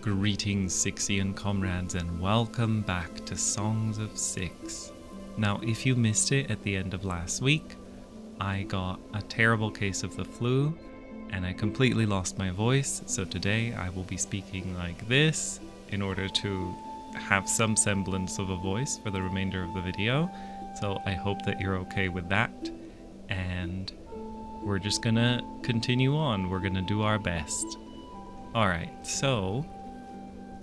Greetings, Sixian comrades, and welcome back to Songs of Six. Now, if you missed it at the end of last week, I got a terrible case of the flu, and I completely lost my voice, so today I will be speaking like this in order to have some semblance of a voice for the remainder of the video. So I hope that you're okay with that, and we're just gonna continue on. We're gonna do our best. Alright, so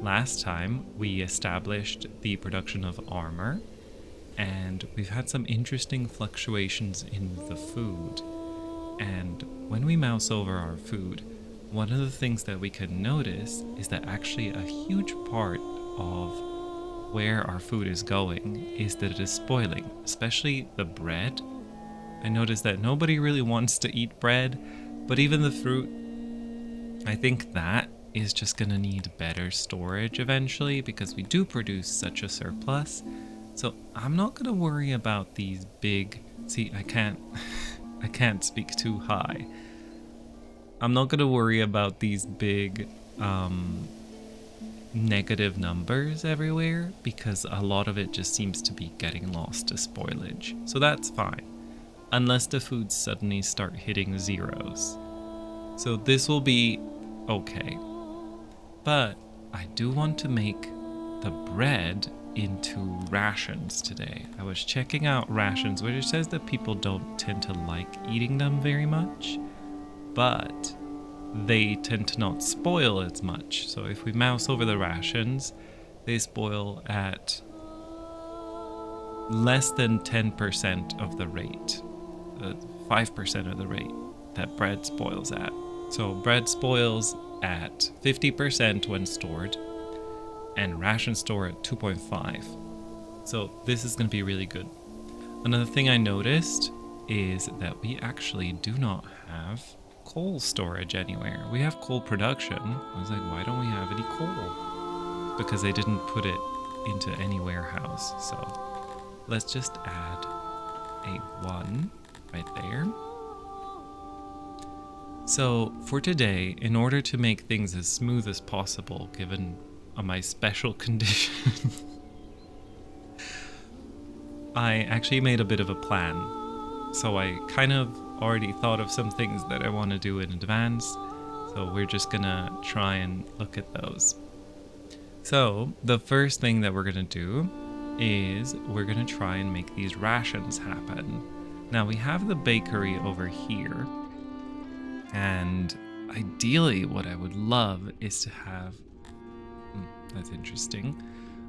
last time we established the production of armor, and we've had some interesting fluctuations in the food. And when we mouse over our food, one of the things that we can notice is that actually a huge part of where our food is going is that it is spoiling, especially the bread. I noticed that nobody really wants to eat bread, but even the fruit, I think that is just going to need better storage eventually because we do produce such a surplus. So I'm not going to worry about these big, see, I can't speak too high. I'm not going to worry about these big negative numbers everywhere because a lot of it just seems to be getting lost to spoilage. So that's fine, unless the foods suddenly start hitting zeros. So this will be okay. But I do want to make the bread into rations today. I was checking out rations, which says that people don't tend to like eating them very much, but they tend to not spoil as much. So if we mouse over the rations, they spoil at less than 10% of the rate, 5% of the rate that bread spoils at. So bread spoils at 50% when stored, and ration store at 2.5. So this is going to be really good. Another thing I noticed is that we actually do not have coal storage anywhere. We have coal production. I was like, why don't we have any coal? Because they didn't put it into any warehouse. So let's just add a 1 right there. So for today, in order to make things as smooth as possible, given my special condition, I actually made a bit of a plan. So I kind of already thought of some things that I want to do in advance. So we're just gonna try and look at those. So the first thing that we're gonna do is we're gonna try and make these rations happen. Now we have the bakery over here, and ideally what I would love is to have, that's interesting.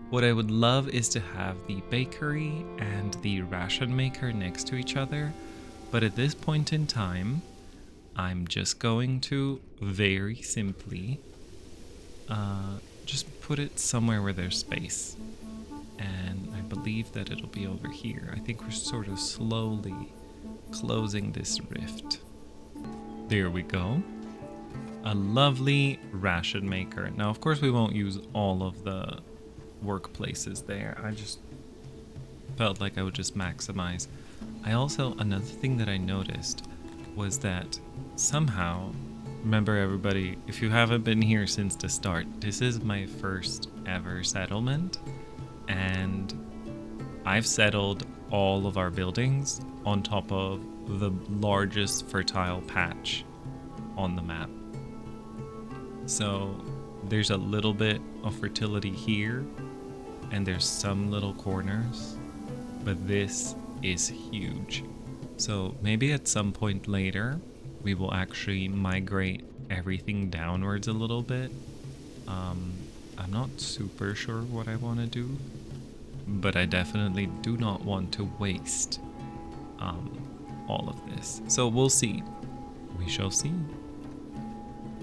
What I would love is to have the bakery and the ration maker next to each other. But at this point in time, I'm just going to very simply just put it somewhere where there's space. And I believe that it'll be over here. I think we're sort of slowly closing this rift. There we go. A lovely ration maker. Now, of course, we won't use all of the workplaces there. I just felt like I would just maximize. Another thing that I noticed was that somehow, remember everybody, if you haven't been here since the start, this is my first ever settlement, and I've settled all of our buildings on top of the largest fertile patch on the map. So there's a little bit of fertility here, and there's some little corners, but this is huge. So maybe at some point later, we will actually migrate everything downwards a little bit. I'm not super sure what I want to do, but I definitely do not want to waste all of this. So we'll see. We shall see.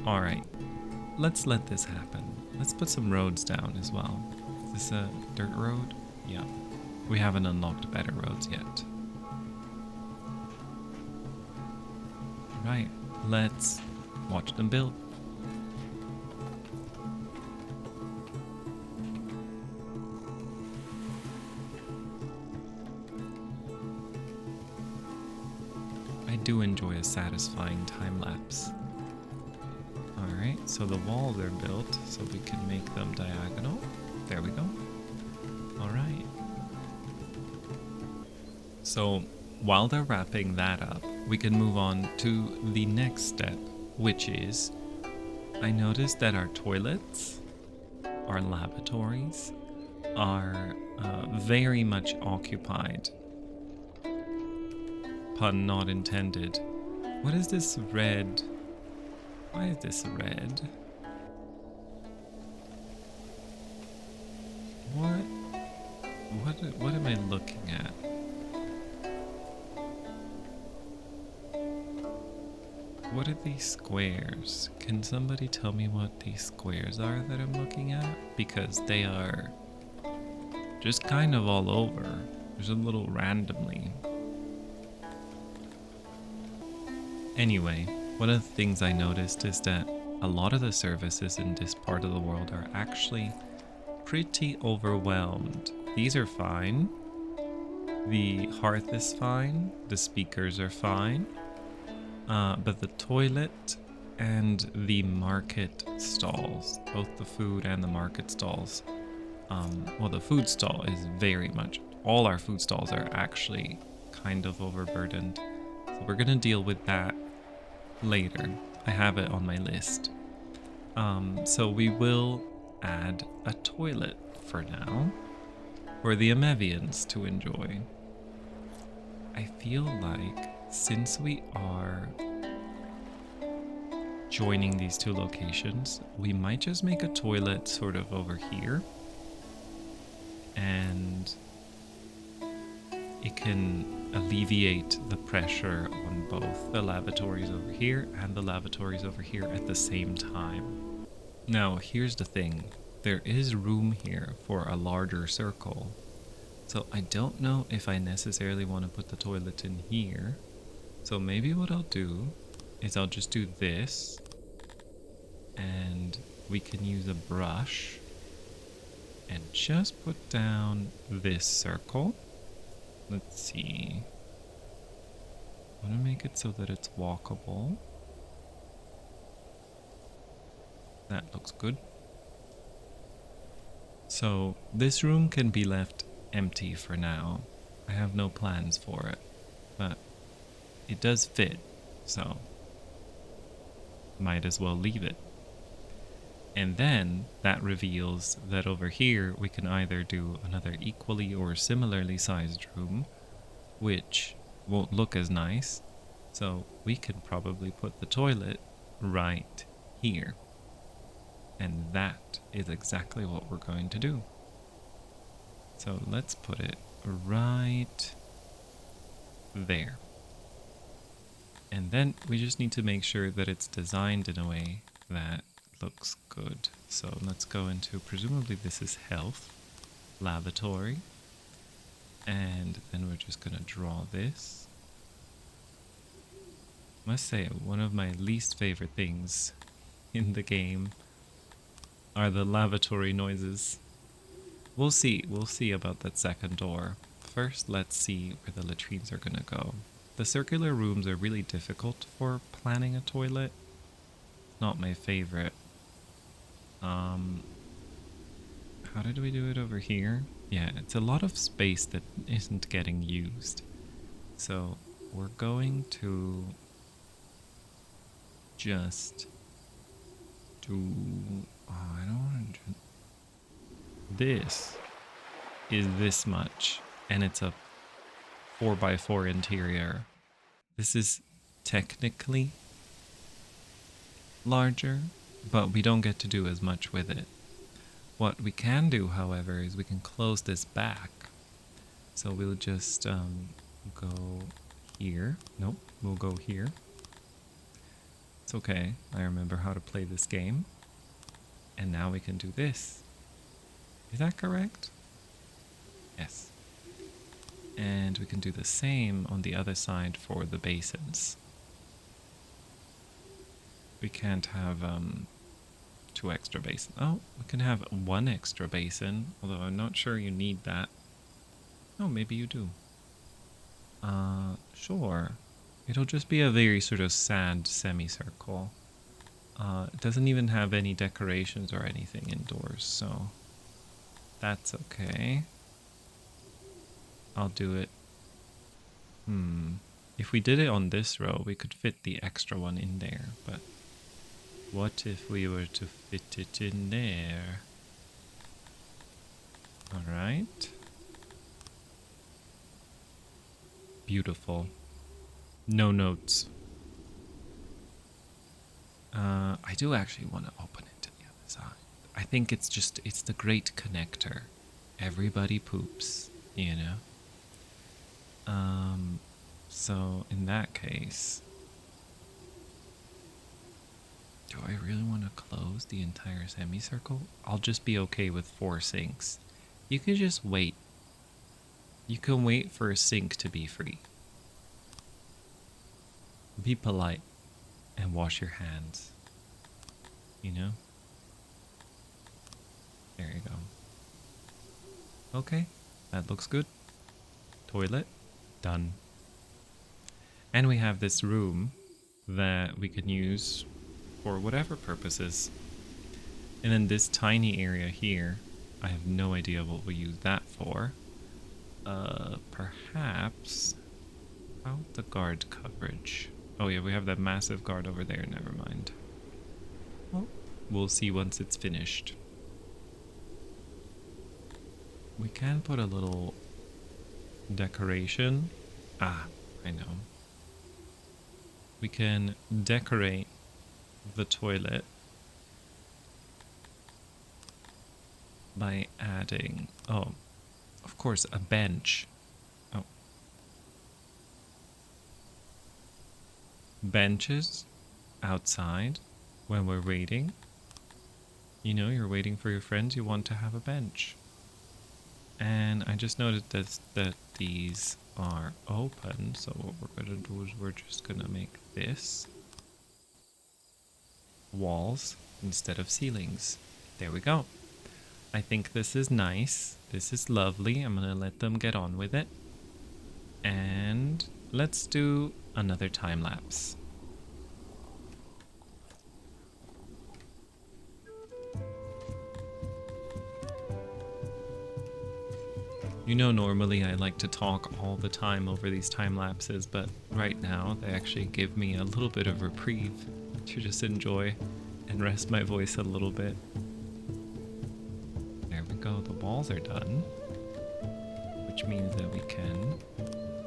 All right. Let's let this happen. Let's put some roads down as well. Is this a dirt road? Yeah. We haven't unlocked better roads yet. Right, let's watch them build. I do enjoy a satisfying time lapse. Alright. so the walls are built, so we can make them diagonal. There we go. All right. So while they're wrapping that up, we can move on to the next step, which is, I noticed that our toilets, our lavatories, are very much occupied. Pun not intended. What is this red? Why is this red? What am I looking at? What are these squares? Can somebody tell me what these squares are that I'm looking at? Because they are just kind of all over. There's a little randomly. Anyway, one of the things I noticed is that a lot of the services in this part of the world are actually pretty overwhelmed. These are fine. The hearth is fine. The speakers are fine. But the toilet and the market stalls, both the food and the market stalls, well, the food stall is very much, all our food stalls are actually kind of overburdened. So we're going to deal with that later. I have it on my list. So we will add a toilet for now for the Amevians to enjoy. I feel like since we are joining these two locations, we might just make a toilet sort of over here, and it can alleviate the pressure on both the lavatories over here and the lavatories over here at the same time. Now, here's the thing. There is room here for a larger circle, so I don't know if I necessarily want to put the toilet in here. So maybe what I'll do is I'll just do this, and we can use a brush and just put down this circle. Let's see. I want to make it so that it's walkable. That looks good. So this room can be left empty for now. I have no plans for it, but it does fit, so might as well leave it. And then that reveals that over here we can either do another equally or similarly sized room, which won't look as nice, so we can probably put the toilet right here. And that is exactly what we're going to do. So let's put it right there. And then we just need to make sure that it's designed in a way that looks good. So let's go into, presumably this is health, lavatory. And then we're just going to draw this. I must say, one of my least favorite things in the game are the lavatory noises. We'll see about that second door. First, let's see where the latrines are gonna go. The circular rooms are really difficult for planning a toilet. Not my favorite. How did we do it over here? Yeah, it's a lot of space that isn't getting used. So we're going to just do... I don't want to do... This is this much, and it's a 4x4 interior. This is technically larger, but we don't get to do as much with it. What we can do, however, is we can close this back. So we'll just go here. Nope, we'll go here. It's okay, I remember how to play this game. And now we can do this. Is that correct? Yes. And we can do the same on the other side for the basins. We can't have 2 extra basins. Oh, we can have 1 extra basin, although I'm not sure you need that. Oh, maybe you do. Sure. It'll just be a very sort of sad semicircle. It doesn't even have any decorations or anything indoors, so that's okay. I'll do it. If we did it on this row, we could fit the extra one in there, but what if we were to fit it in there? Alright. Beautiful. No notes. I do actually want to open it to the other side. I think it's the great connector. Everybody poops, you know? So in that case, do I really want to close the entire semicircle? I'll just be okay with 4 sinks. You can just wait. You can wait for a sink to be free. Be polite and wash your hands. You know? There you go. Okay, that looks good. Toilet, done. And we have this room that we can use for whatever purposes. And then this tiny area here, I have no idea what we'll use that for. Perhaps... How the guard coverage? Oh yeah, we have that massive guard over there, never mind. Well, we'll see once it's finished. We can put a little decoration. Ah, I know. We can decorate the toilet by adding, oh, of course, a bench. Oh. Benches outside when we're waiting. You know, you're waiting for your friends, you want to have a bench. And I just noticed that these are open, so what we're going to do is we're just going to make this walls instead of ceilings. There we go. I think this is nice. This is lovely. I'm going to let them get on with it. And let's do another time lapse. You know, normally I like to talk all the time over these time lapses, but right now they actually give me a little bit of reprieve to just enjoy and rest my voice a little bit. There we go, the walls are done, which means that we can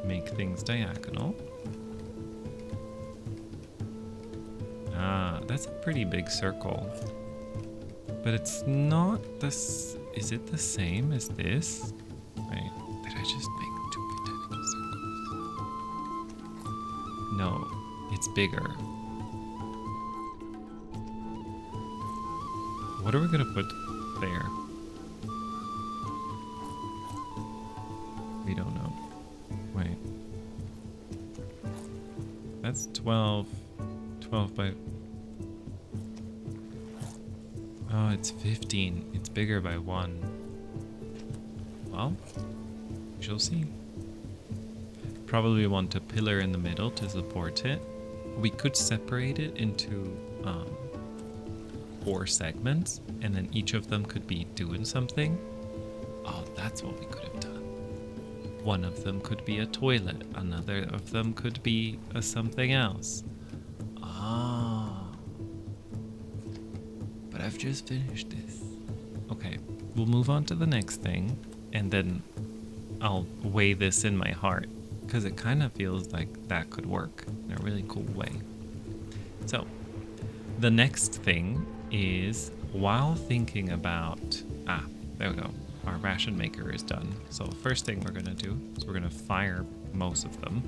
make things diagonal. Ah, that's a pretty big circle, but it's not this. Is it the same as this? Wait, did I just make 2 identical circles? No, it's bigger. What are we gonna put there? We don't know. Wait. That's 12. 12 by... Oh, it's 15. It's bigger by 1. Well, we shall see. Probably want a pillar in the middle to support it. We could separate it into 4 segments, and then each of them could be doing something. Oh, that's what we could have done. One of them could be a toilet. Another of them could be a something else. Ah. But I've just finished this. Okay, we'll move on to the next thing. And then I'll weigh this in my heart, because it kind of feels like that could work in a really cool way. So, the next thing is, while thinking about... Ah, there we go. Our ration maker is done. So first thing we're going to do is we're going to fire most of them.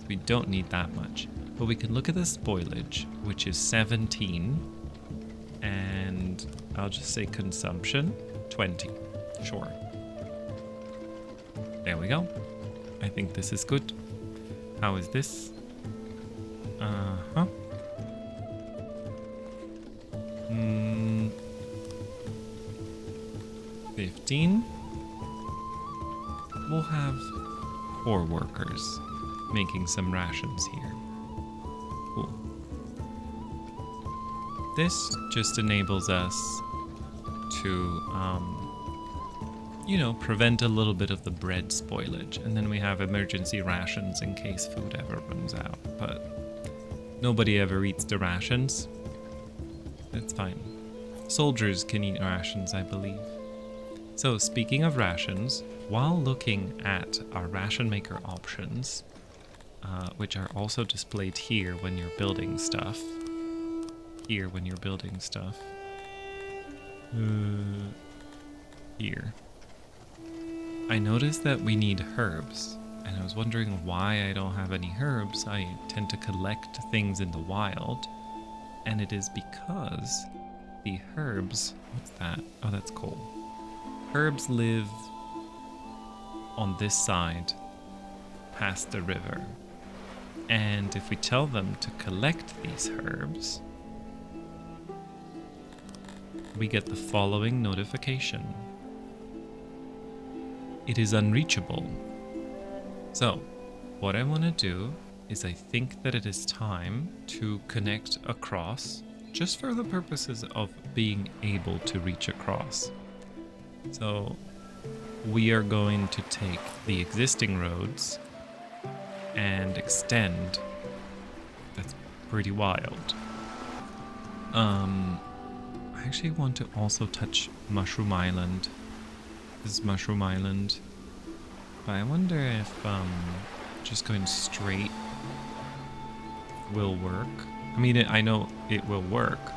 We don't need that much. But we can look at the spoilage, which is 17. And I'll just say consumption, 20. Sure. There we go. I think this is good. How is this? 15. We'll have 4 workers making some rations here. Cool. this just enables us to, you know, prevent a little bit of the bread spoilage. And then we have emergency rations in case food ever runs out. But nobody ever eats the rations. It's fine. Soldiers can eat rations, I believe. So speaking of rations, while looking at our ration maker options, which are also displayed here when you're building stuff. Here when you're building stuff. Here. I noticed that we need herbs, and I was wondering why I don't have any herbs. I tend to collect things in the wild, and it is because the herbs... What's that? Oh, that's coal. Herbs live on this side, past the river. And if we tell them to collect these herbs, we get the following notification. It is unreachable. So, what I want to do is I think that it is time to connect across, just for the purposes of being able to reach across. So, we are going to take the existing roads and extend. That's pretty wild. I actually want to also touch Mushroom Island. This is Mushroom Island. But I wonder if just going straight will work. I mean, I know it will work,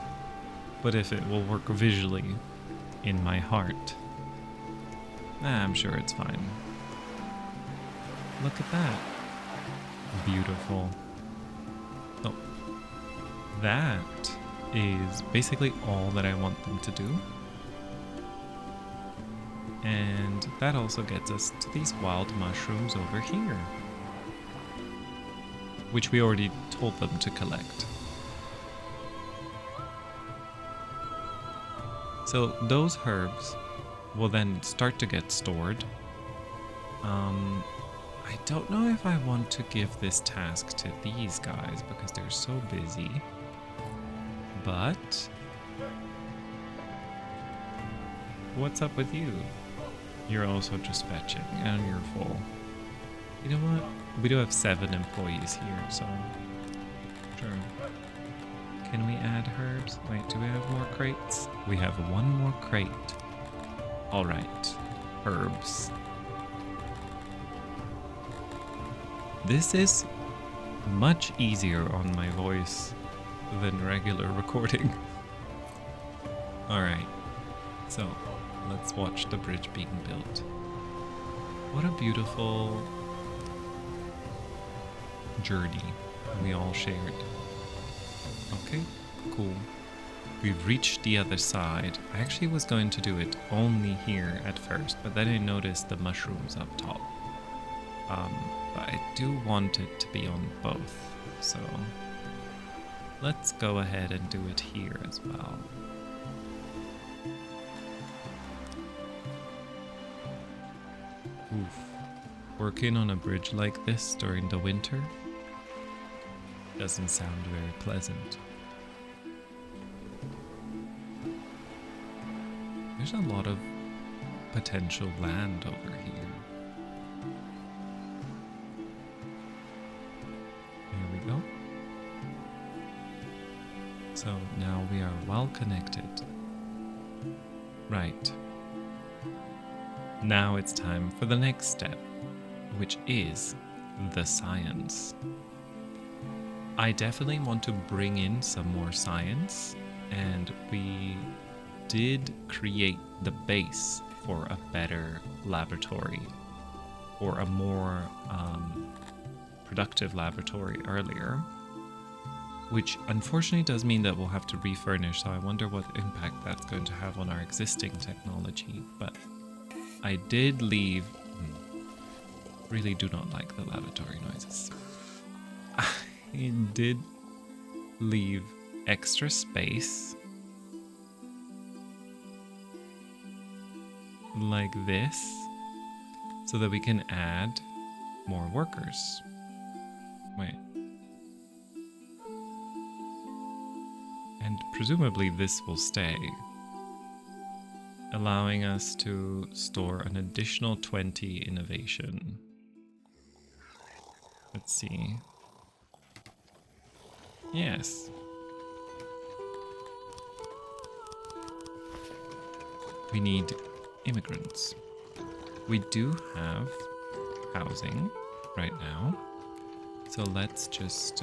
but if it will work visually in my heart, I'm sure it's fine. Look at that. Beautiful. Oh, that is basically all that I want them to do. And that also gets us to these wild mushrooms over here, which we already told them to collect. So those herbs will then start to get stored. I don't know if I want to give this task to these guys because they're so busy. But what's up with you? You're also just fetching and you're full. You know what? We do have 7 employees here, so sure. Can we add herbs? Wait, do we have more crates? We have 1 more crate. All right, herbs. This is much easier on my voice than regular recording. All right, so let's watch the bridge being built. What a beautiful journey we all shared. Okay, cool. We've reached the other side. I actually was going to do it only here at first, but then I noticed the mushrooms up top. But I do want it to be on both, so let's go ahead and do it here as well. Oof. Working on a bridge like this during the winter doesn't sound very pleasant. There's a lot of potential land over here. Here we go. So now we are well connected. Right. Now it's time for the next step, which is the science. I definitely want to bring in some more science, and we did create the base for a better laboratory, or a more productive laboratory earlier, which unfortunately does mean that we'll have to refurnish, so I wonder what impact that's going to have on our existing technology. But I did leave... really do not like the lavatory noises. I did leave extra space like this so that we can add more workers. Wait. And presumably this will stay, allowing us to store an additional 20 innovation. Let's see. Yes. We need immigrants. We do have housing right now. So let's just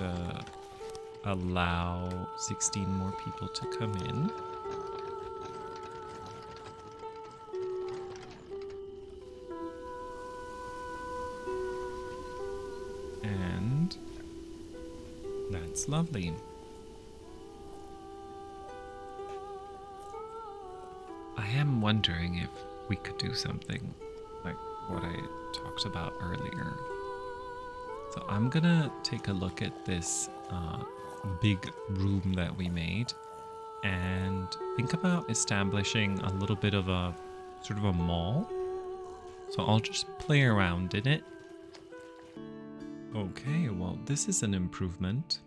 allow 16 more people to come in. And that's lovely. I am wondering if we could do something like what I talked about earlier. So I'm gonna take a look at this big room that we made and think about establishing a little bit of a sort of a mall. So I'll just play around in it. Okay, well, this is an improvement.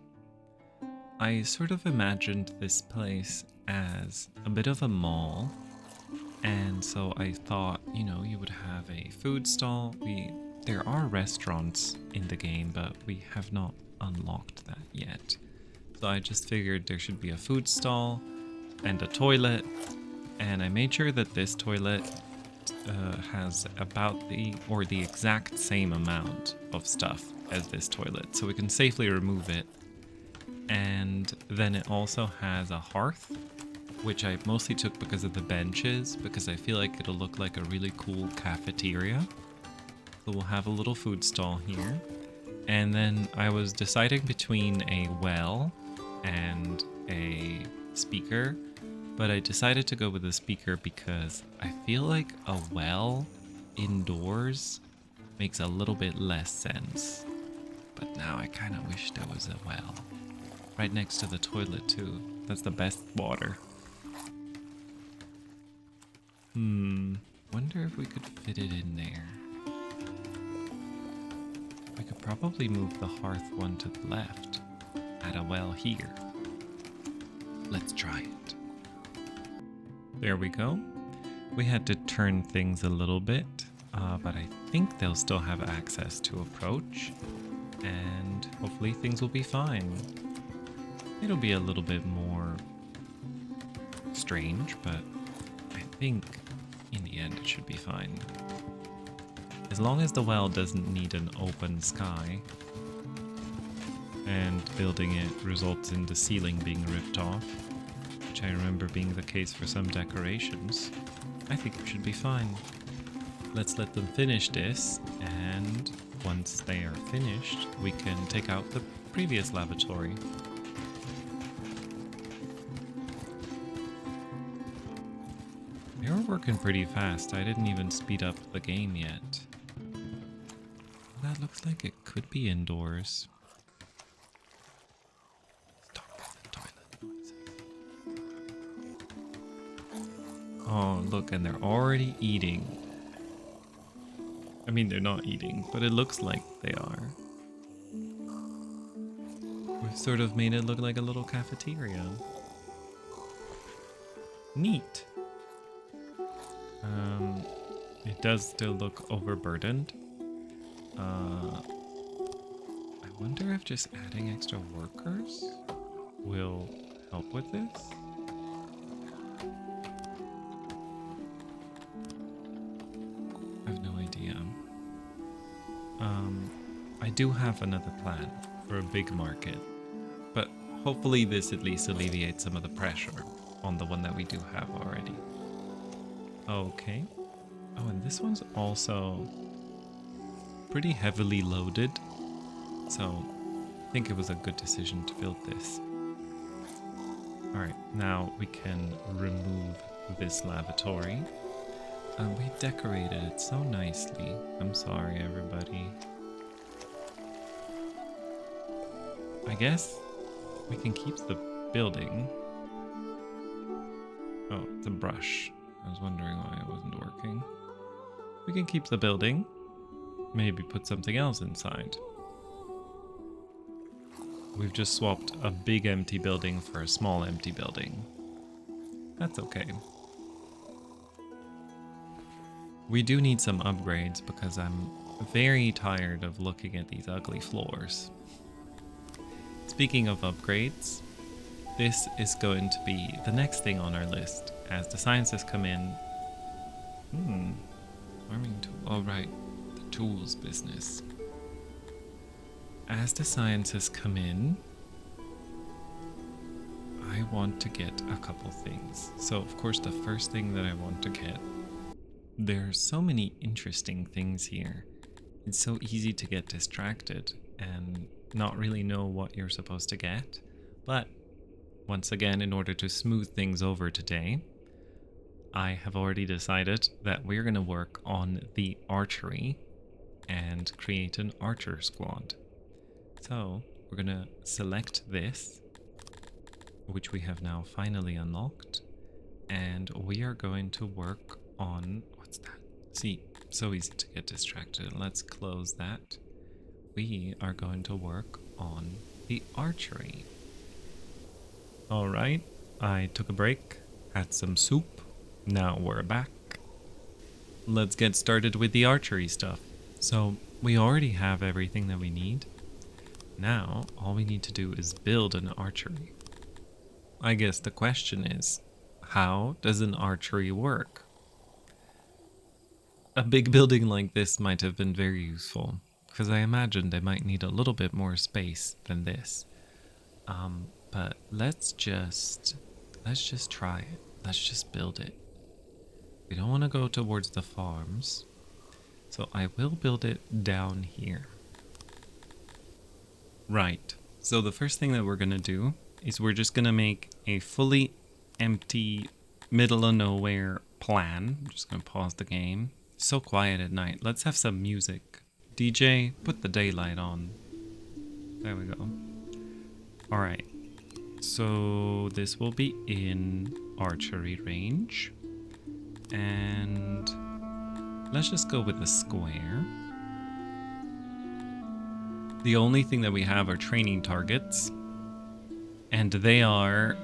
I sort of imagined this place as a bit of a mall. And so I thought, you know, you would have a food stall. There are restaurants in the game, but we have not unlocked that yet. So I just figured there should be a food stall and a toilet. And I made sure that this toilet has about the exact same amount of stuff as this toilet, so we can safely remove it. And then it also has a hearth, which I mostly took because of the benches, because I feel like it'll look like a really cool cafeteria. So we'll have a little food stall here. And then I was deciding between a well and a speaker, but I decided to go with the speaker because I feel like a well indoors makes a little bit less sense. But now I kind of wish there was a well right next to the toilet too. That's the best water. Wonder if we could fit it in there. We could probably move the hearth one to the left. Add a well here. Let's try it. There we go. We had to turn things a little bit, but I think they'll still have access to approach, and hopefully things will be fine. It'll be a little bit more strange, but I think in the end it should be fine. As long as the well doesn't need an open sky, and building it results in the ceiling being ripped off, which I remember being the case for some decorations, I think we should be fine. Let's let them finish this, and once they are finished, we can take out the previous lavatory. They were working pretty fast. I didn't even speed up the game yet. That looks like it could be indoors. Stop the toilet noises. Oh, look, and they're already eating. I mean, they're not eating, but it looks like they are. We've sort of made it look like a little cafeteria. Neat. It does still look overburdened. I wonder if just adding extra workers will help with this. I have no idea. I do have another plan for a big market, but hopefully this at least alleviates some of the pressure on the one that we do have already. Okay. Oh, and this one's also pretty heavily loaded, so I think it was a good decision to build this. Alright, now we can remove this lavatory. We decorated it so nicely. I'm sorry, everybody. I guess we can keep the building. Oh, it's a brush. I was wondering why it wasn't working. We can keep the building. Maybe put something else inside. We've just swapped a big empty building for a small empty building. That's okay. We do need some upgrades because I'm very tired of looking at these ugly floors. Speaking of upgrades, this is going to be the next thing on our list as the sciences come in. Farming tool. Oh, right. The tools business. As the sciences come in, I want to get a couple things. So, of course, the first thing that I want to get, there are so many interesting things here. It's so easy to get distracted and not really know what you're supposed to get. But once again, in order to smooth things over today, I have already decided that we're going to work on the archery and create an archer squad. So we're going to select this, which we have now finally unlocked, and we are going to work on, what's that? See, so easy to get distracted. Let's close that. We are going to work on the archery. All right, I took a break, had some soup. Now we're back. Let's get started with the archery stuff. So we already have everything that we need. Now all we need to do is build an archery. I guess the question is, how does an archery work? A big building like this might have been very useful, because I imagine they might need a little bit more space than this. But let's just try it. Let's just build it. We don't want to go towards the farms, so I will build it down here. Right, so the first thing that we're going to do is we're just going to make a fully empty, middle of nowhere plan. I'm just going to pause the game. It's so quiet at night. Let's have some music. DJ, put the daylight on. There we go. All right, so this will be in archery range. And let's just go with a square. The only thing that we have are training targets. And they are...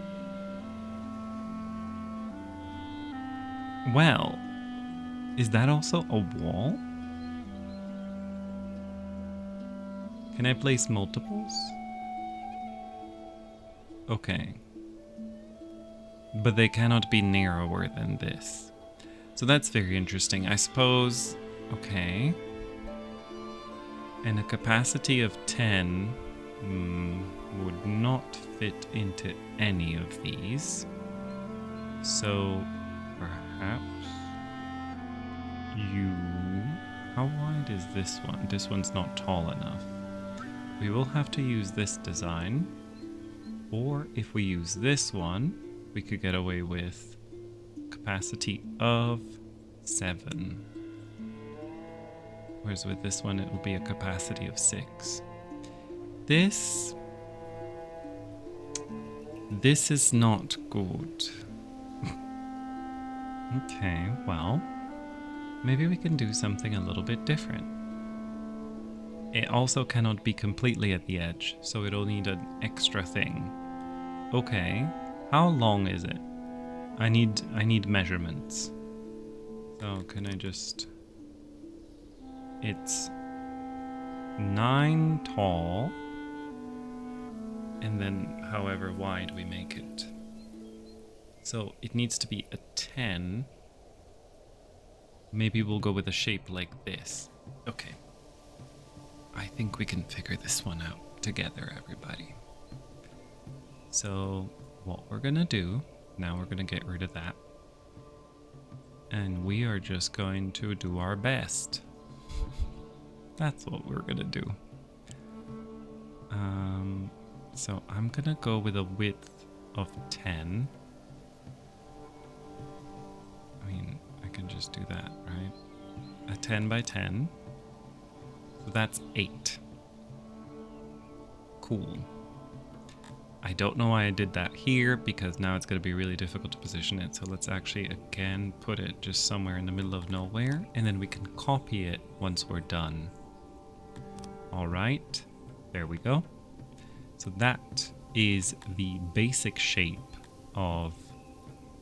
Well, is that also a wall? Can I place multiples? Okay. But they cannot be narrower than this. So that's very interesting. I suppose, okay. And a capacity of 10 would not fit into any of these. So perhaps how wide is this one? This one's not tall enough. We will have to use this design. Or if we use this one, we could get away with capacity of 7. Whereas with this one, it will be a capacity of 6. This is not good. Okay, well, maybe we can do something a little bit different. It also cannot be completely at the edge, so it'll need an extra thing. Okay, how long is it? I need measurements. So can I just... It's 9 tall, and then however wide we make it. So it needs to be a 10. Maybe we'll go with a shape like this. Okay. I think we can figure this one out together, everybody. So what we're gonna do, now we're gonna get rid of that. And we are just going to do our best. That's what we're gonna do. So I'm gonna go with a width of 10. I mean, I can just do that, right? A 10 by 10. So that's 8. Cool. I don't know why I did that here, because now it's going to be really difficult to position it. So let's actually again put it just somewhere in the middle of nowhere, and then we can copy it once we're done. All right, there we go. So that is the basic shape of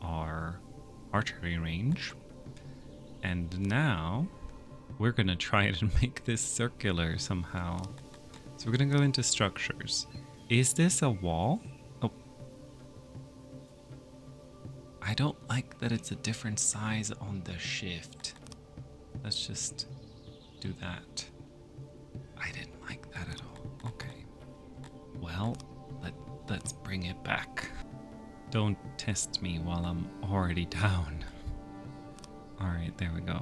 our archery range. And now we're going to try to make this circular somehow. So we're going to go into structures. Is this a wall? Oh. I don't like that it's a different size on the shift. Let's just do that. I didn't like that at all. Okay. Well, let's bring it back. Don't test me while I'm already down. Alright, there we go.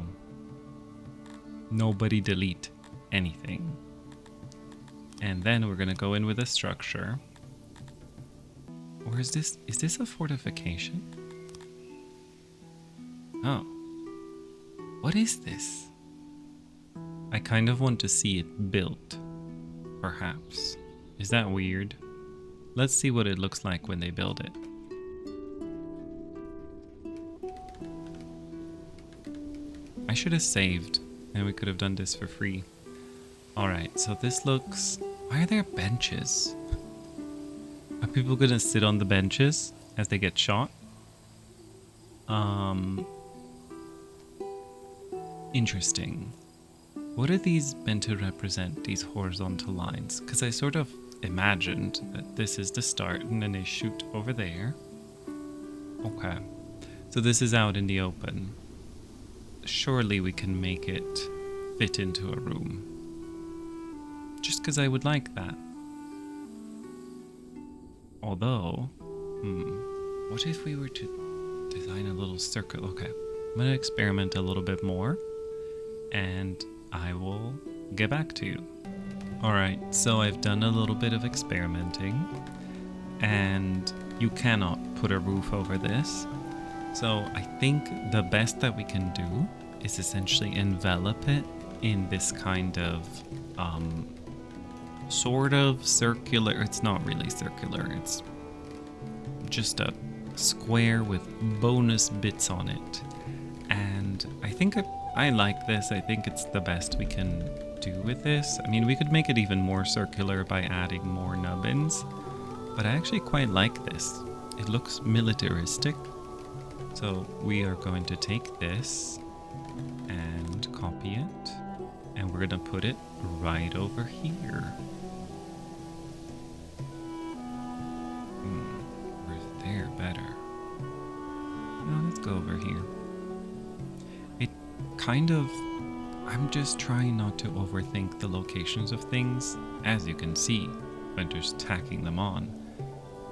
Nobody delete anything. And then we're gonna go in with a structure. Or is this a fortification? Oh. What is this? I kind of want to see it built. Perhaps. Is that weird? Let's see what it looks like when they build it. I should have saved, and we could have done this for free. Alright, so this looks... Why are there benches? Are people gonna sit on the benches as they get shot? Interesting. What are these meant to represent, these horizontal lines? Because I sort of imagined that this is the start and then they shoot over there. Okay. So this is out in the open. Surely we can make it fit into a room. Just because I would like that. Although, what if we were to design a little circle? Okay, I'm going to experiment a little bit more and I will get back to you. Alright, so I've done a little bit of experimenting and you cannot put a roof over this. So I think the best that we can do is essentially envelop it in this kind of sort of circular. It's not really circular. It's just a square with bonus bits on it. And I think I like this. I think it's the best we can do with this. I mean, we could make it even more circular by adding more nubbins, but I actually quite like this. It looks militaristic. So we are going to take this and copy it, and we're going to put it right over here. We're there better. No, let's go over here. It kind of... I'm just trying not to overthink the locations of things, as you can see, by just tacking them on.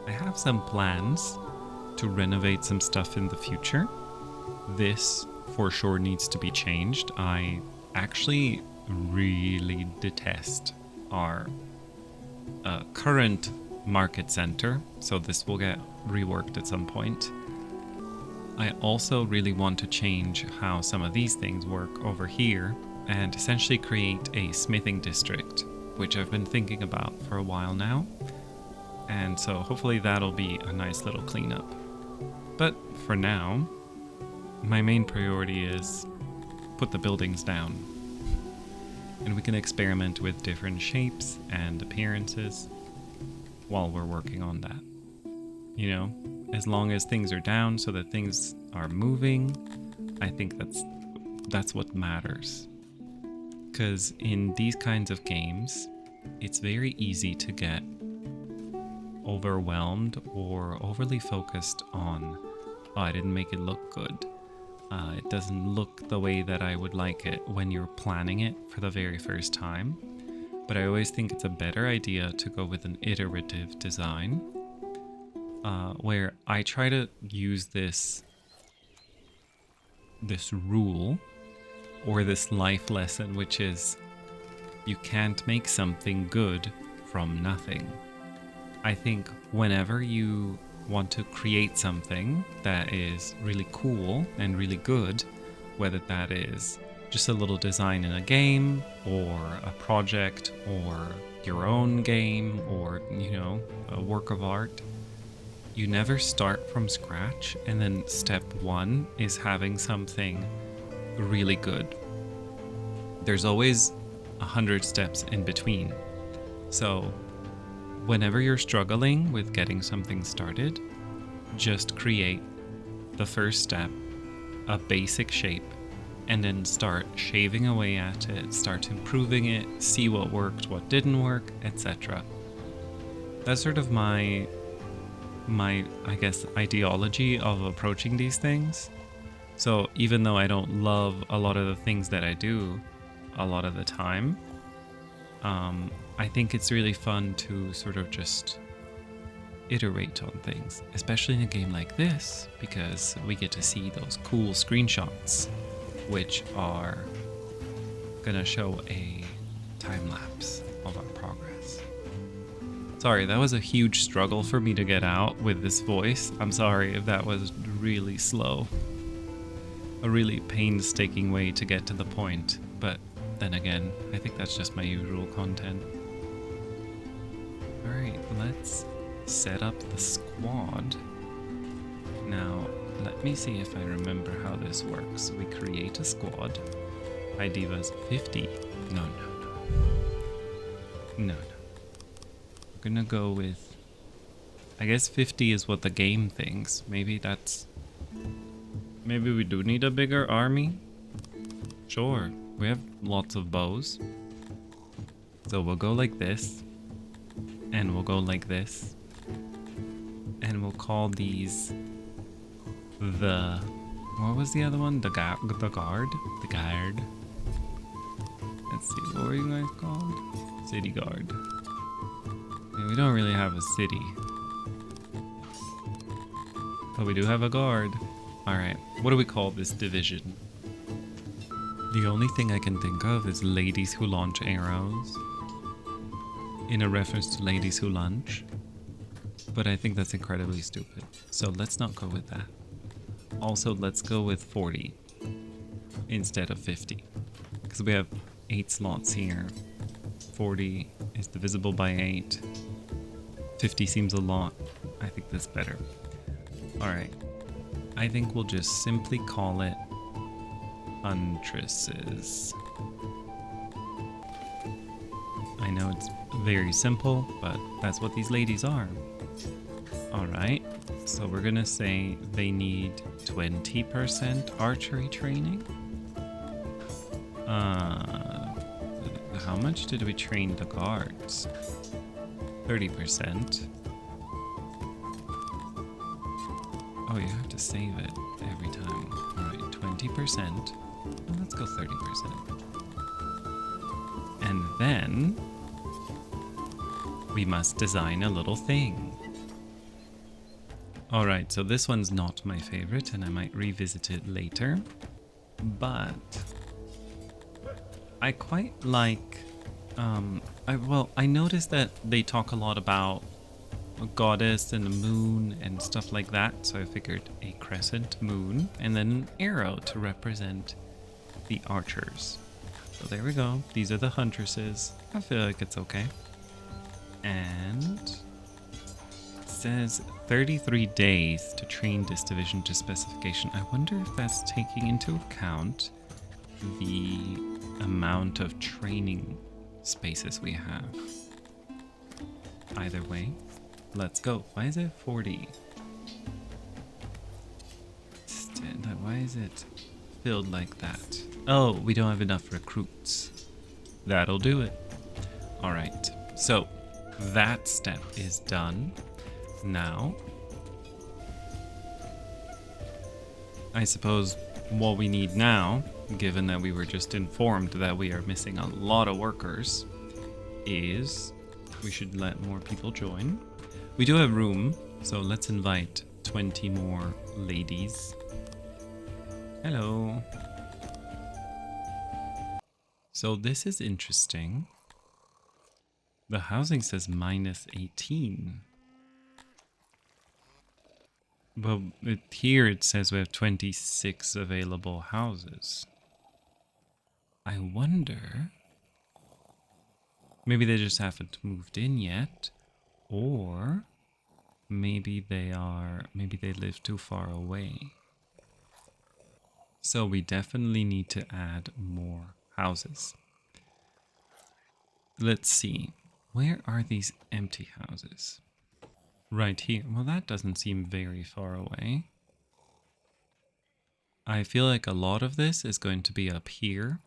I have some plans to renovate some stuff in the future. This for sure needs to be changed. I actually really detest our current market center, so this will get reworked at some point. I also really want to change how some of these things work over here and essentially create a smithing district, which I've been thinking about for a while now. And so hopefully that'll be a nice little cleanup. But for now, my main priority is put the buildings down. And we can experiment with different shapes and appearances while we're working on that. You know, as long as things are down so that things are moving, I think that's what matters. Because in these kinds of games, it's very easy to get overwhelmed or overly focused on, oh, I didn't make it look good. It doesn't look the way that I would like it when you're planning it for the very first time. But I always think it's a better idea to go with an iterative design, where I try to use this rule or this life lesson, which is you can't make something good from nothing. I think whenever you want to create something that is really cool and really good, whether that is just a little design in a game or a project or your own game or, you know, a work of art, you never start from scratch and then step one is having something really good. There's always 100 steps in between. So whenever you're struggling with getting something started, just create the first step, a basic shape, and then start shaving away at it, start improving it, see what worked, what didn't work, etc. That's sort of my I guess ideology of approaching these things. So even though I don't love a lot of the things that I do a lot of the time, I think it's really fun to sort of just iterate on things, especially in a game like this, because we get to see those cool screenshots, which are gonna show a time lapse of our progress. Sorry, that was a huge struggle for me to get out with this voice. I'm sorry if that was really slow. A really painstaking way to get to the point, but then again, I think that's just my usual content. Alright, let's set up the squad. Now, let me see if I remember how this works. We create a squad. High Diva's 50. No. We're gonna go with... I guess 50 is what the game thinks. Maybe we do need a bigger army? Sure, we have lots of bows. So we'll go like this. And we'll go like this. And we'll call these the... What was the other one? The guard? The guard. Let's see, what were you guys called? City guard. Yeah, we don't really have a city. But we do have a guard. Alright, what do we call this division? The only thing I can think of is ladies who launch arrows. In a reference to ladies who lunch. But I think that's incredibly stupid. So let's not go with that. Also, let's go with 40 instead of 50. Because we have 8 slots here. 40 is divisible by 8. 50 seems a lot. I think that's better. Alright. I think we'll just simply call it Huntresses. I know it's very simple, but that's what these ladies are. Alright, so we're gonna say they need 20% archery training. How much did we train the guards? 30%. Oh, you have to save it every time. Alright, 20%. Well, let's go 30%. And then we must design a little thing. Alright, so this one's not my favorite, and I might revisit it later. But I quite like... I noticed that they talk a lot about a goddess and a moon and stuff like that, so I figured a crescent moon and then an arrow to represent the archers. So there we go. These are the huntresses. I feel like it's okay. And it says 33 days to train this division to specification. I wonder if that's taking into account the amount of training spaces we have. Either way, let's go. Why is it 40? Why is it filled like that? Oh, we don't have enough recruits. That'll do it. Alright, so that step is done. Now, I suppose what we need now, given that we were just informed that we are missing a lot of workers, is we should let more people join. We do have room, so let's invite 20 more ladies. Hello. So this is interesting. The housing says minus 18. But here it says we have 26 available houses. I wonder... Maybe they just haven't moved in yet. Or maybe they live too far away. So we definitely need to add more houses. Let's see. Where are these empty houses? Right here. Well, that doesn't seem very far away. I feel like a lot of this is going to be up here.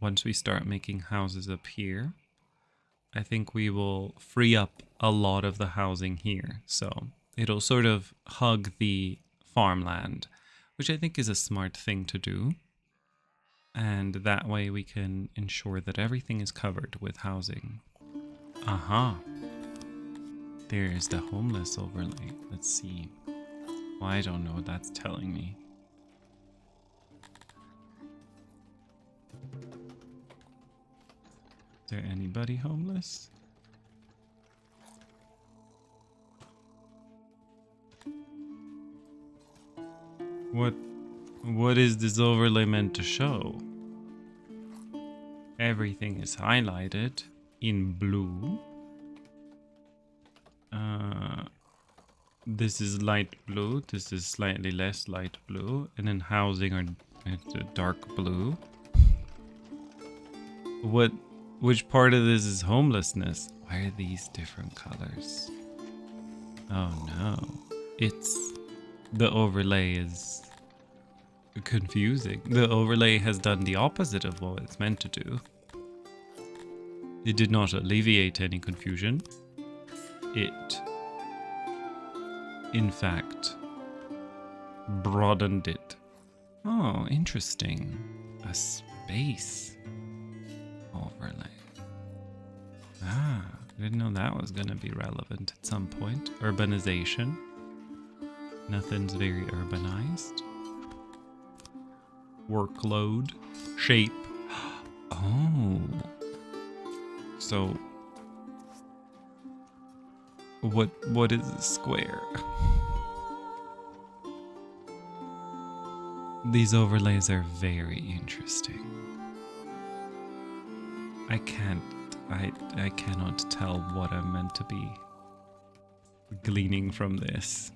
Once we start making houses up here, I think we will free up a lot of the housing here. So it'll sort of hug the farmland, which I think is a smart thing to do. And that way we can ensure that everything is covered with housing. Aha. There's the homeless overlay. Let's see. Well, I don't know what that's telling me. Is there anybody homeless? What is this overlay meant to show? Everything is highlighted in blue. This is light blue. This is slightly less light blue, and then housing are dark blue. Which part of this is homelessness? Why are these different colors? Oh no. The overlay is confusing. The overlay has done the opposite of what it's meant to do. It did not alleviate any confusion. It, in fact, broadened it. Oh, interesting. A space overlay. Ah, I didn't know that was going to be relevant at some point. Urbanization. Nothing's very urbanized. Workload. Shape. Oh. So, what is a square? These overlays are very interesting. I cannot tell what I'm meant to be gleaning from this.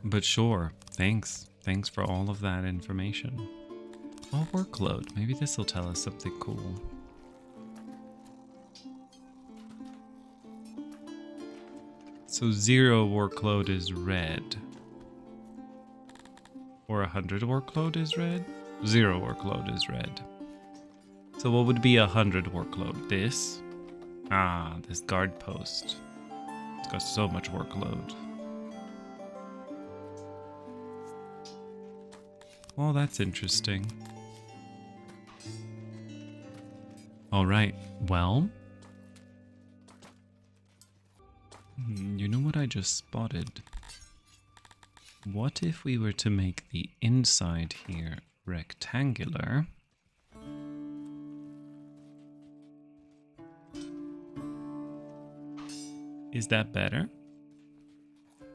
But sure, thanks. Thanks for all of that information. Oh, workload. Maybe this will tell us something cool. So 0 workload is red. Or 100 workload is red? 0 workload is red. So what would be 100 workload? This? Ah, this guard post. It's got so much workload. Well, that's interesting. Alright, well. You know what I just spotted? What if we were to make the inside here rectangular? Is that better?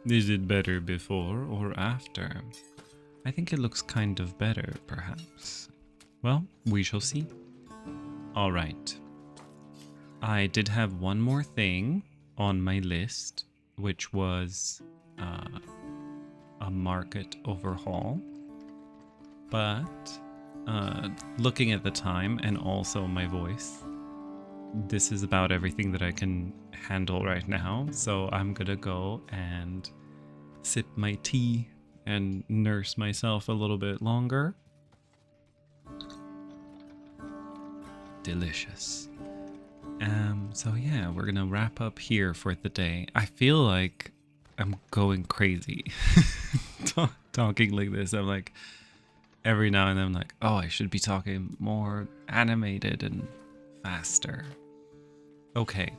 Is it better before or after? I think it looks kind of better, perhaps. Well, we shall see. Alright. I did have one more thing on my list, which was a market overhaul. But looking at the time and also my voice, this is about everything that I can handle right now. So I'm gonna go and sip my tea and nurse myself a little bit longer. Delicious. So yeah, we're gonna wrap up here for the day. I feel like I'm going crazy talking like this. I'm like, every now and then I'm like, oh, I should be talking more animated and faster. Okay,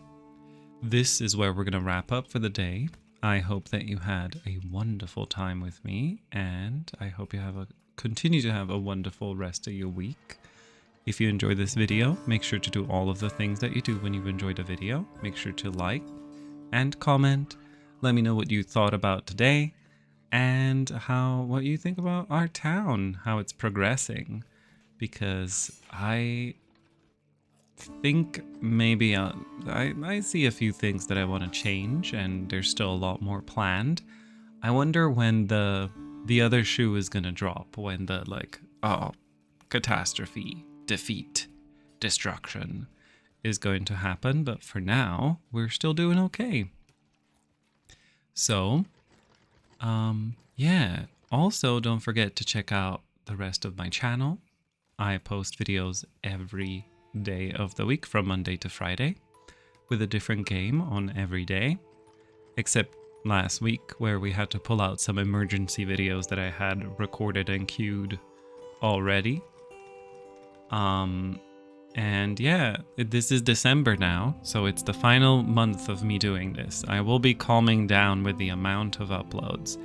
this is where we're gonna wrap up for the day. I hope that you had a wonderful time with me, and I hope you continue to have a wonderful rest of your week. If you enjoyed this video, make sure to do all of the things that you do when you've enjoyed a video. Make sure to like and comment. Let me know what you thought about today and what you think about our town, how it's progressing. Because I think maybe I see a few things that I want to change, and there's still a lot more planned. I wonder when the other shoe is gonna drop, when the catastrophe, defeat destruction is going to happen, but for now, we're still doing okay. So, yeah. Also, don't forget to check out the rest of my channel. I post videos every day of the week from Monday to Friday with a different game on every day, except last week where we had to pull out some emergency videos that I had recorded and queued already. And yeah, this is December now, so it's the final month of me doing this. I will be calming down with the amount of uploads.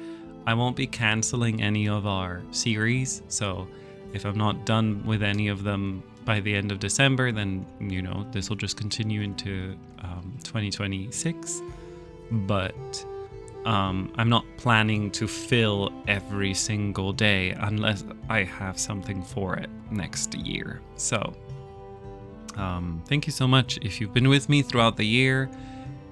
I won't be canceling any of our series, so if I'm not done with any of them by the end of December, then, you know, this will just continue into 2026. But I'm not planning to fill every single day unless I have something for it next year. So thank you so much if you've been with me throughout the year.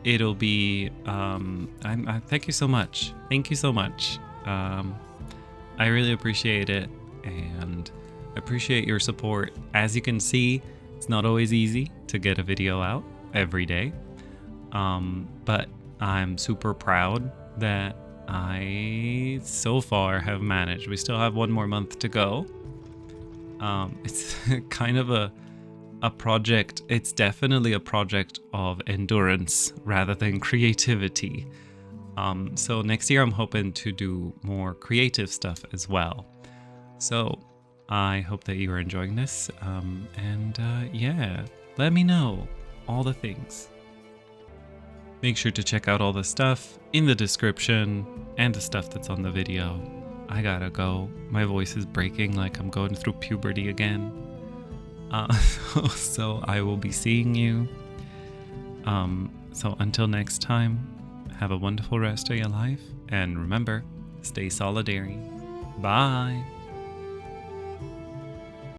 It'll be thank you so much. Thank you so much. I really appreciate it and appreciate your support. As you can see, it's not always easy to get a video out every day, but I'm super proud that I so far have managed. We still have one more month to go. It's kind of a project. It's definitely a project of endurance rather than creativity. So next year I'm hoping to do more creative stuff as well. So I hope that you are enjoying this. Yeah, let me know all the things. Make sure to check out all the stuff in the description and the stuff that's on the video. I gotta go. My voice is breaking like I'm going through puberty again. So I will be seeing you. So until next time, have a wonderful rest of your life. And remember, stay solidary. Bye.